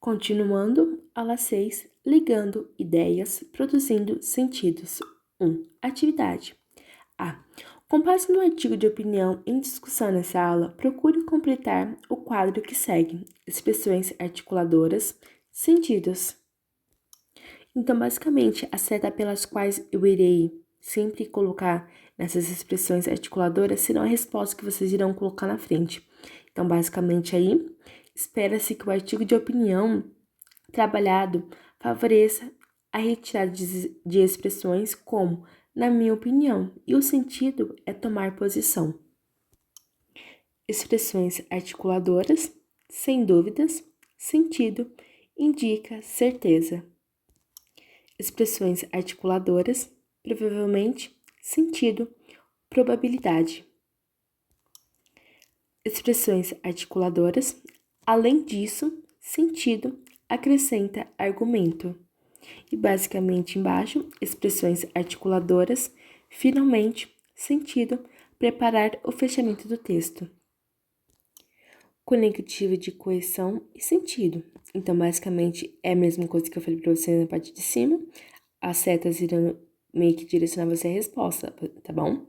Continuando, aula 6, ligando ideias, produzindo sentidos. 1. Atividade. A. Com base no artigo de opinião em discussão nessa aula, procure completar o quadro que segue: expressões articuladoras, sentidos. Então, basicamente, a seta pelas quais eu irei sempre colocar nessas expressões articuladoras serão a resposta que vocês irão colocar na frente. Então, basicamente, aí, espera-se que o artigo de opinião trabalhado favoreça a retirada de expressões como, na minha opinião, e o sentido é tomar posição. Expressões articuladoras, sem dúvidas, sentido, indica certeza. Expressões articuladoras, provavelmente, sentido, probabilidade. Expressões articuladoras, além disso, sentido, acrescenta argumento. E basicamente embaixo, expressões articuladoras, finalmente, sentido, preparar o fechamento do texto. Conectivo de coesão e sentido. Então, basicamente, é a mesma coisa que eu falei para vocês na parte de cima. As setas irão meio que direcionar você a resposta, tá bom?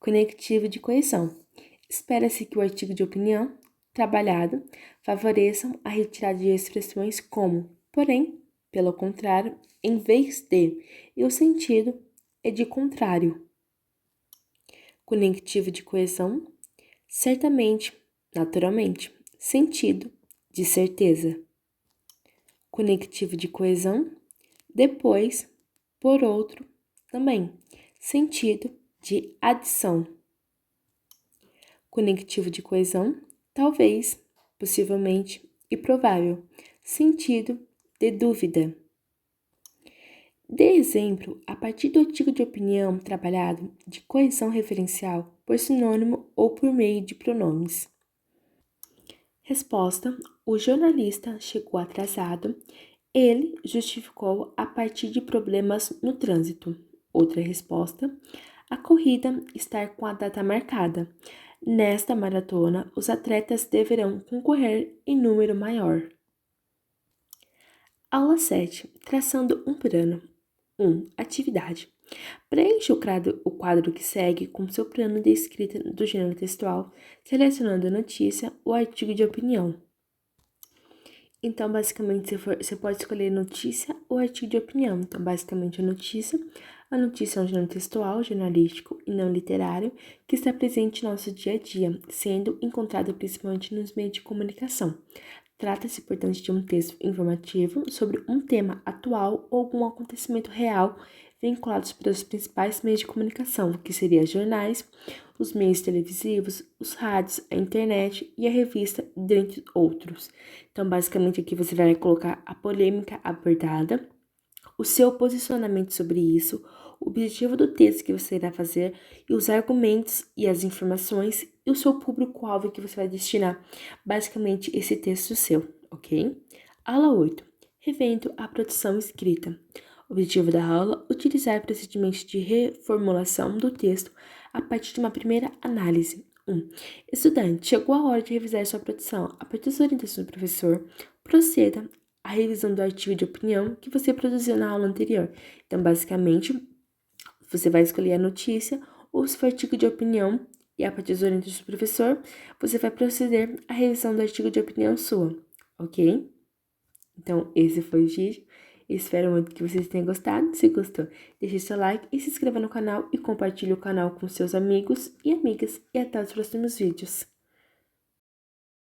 Conectivo de coesão. Espera-se que o artigo de opinião trabalhado favoreçam a retirada de expressões como, porém, pelo contrário, em vez de, e o sentido é de contrário. Conectivo de coesão, certamente, naturalmente, sentido, de certeza. Conectivo de coesão, depois, por outro, também, sentido, de adição. Conectivo de coesão, talvez, possivelmente e provável, sentido, de dúvida. Dê exemplo a partir do artigo de opinião trabalhado de coesão referencial por sinônimo ou por meio de pronomes. Resposta: o jornalista chegou atrasado. Ele justificou a partir de problemas no trânsito. Outra resposta: a corrida está com a data marcada. Nesta maratona, os atletas deverão concorrer em número maior. Aula 7. Traçando um plano. 1. Atividade. Preencha o quadro que segue com seu plano de escrita do gênero textual, selecionando a notícia ou artigo de opinião. Então, basicamente, você pode escolher notícia ou artigo de opinião. Então, basicamente, a notícia é um gênero textual, jornalístico e não literário que está presente no nosso dia a dia, sendo encontrado principalmente nos meios de comunicação. Trata-se, portanto, de um texto informativo sobre um tema atual ou algum acontecimento real vinculados pelos principais meios de comunicação, que seriam jornais, os meios televisivos, os rádios, a internet e a revista, dentre outros. Então, basicamente, aqui você vai colocar a polêmica abordada, o seu posicionamento sobre isso, o objetivo do texto que você irá fazer e os argumentos e as informações e o seu público-alvo que você vai destinar, basicamente, esse texto seu, ok? Aula 8. Revendo a produção escrita. Objetivo da aula: utilizar procedimentos de reformulação do texto a partir de uma primeira análise. 1. Estudante, chegou a hora de revisar sua produção. A partir das orientações do professor, proceda à revisão do artigo de opinião que você produziu na aula anterior. Então, basicamente, você vai escolher a notícia ou se for artigo de opinião e a partir das orientações do professor, você vai proceder à revisão do artigo de opinião sua, ok? Então, esse foi o vídeo. Espero muito que vocês tenham gostado. Se gostou, deixe seu like e se inscreva no canal e compartilhe o canal com seus amigos e amigas. E até os próximos vídeos.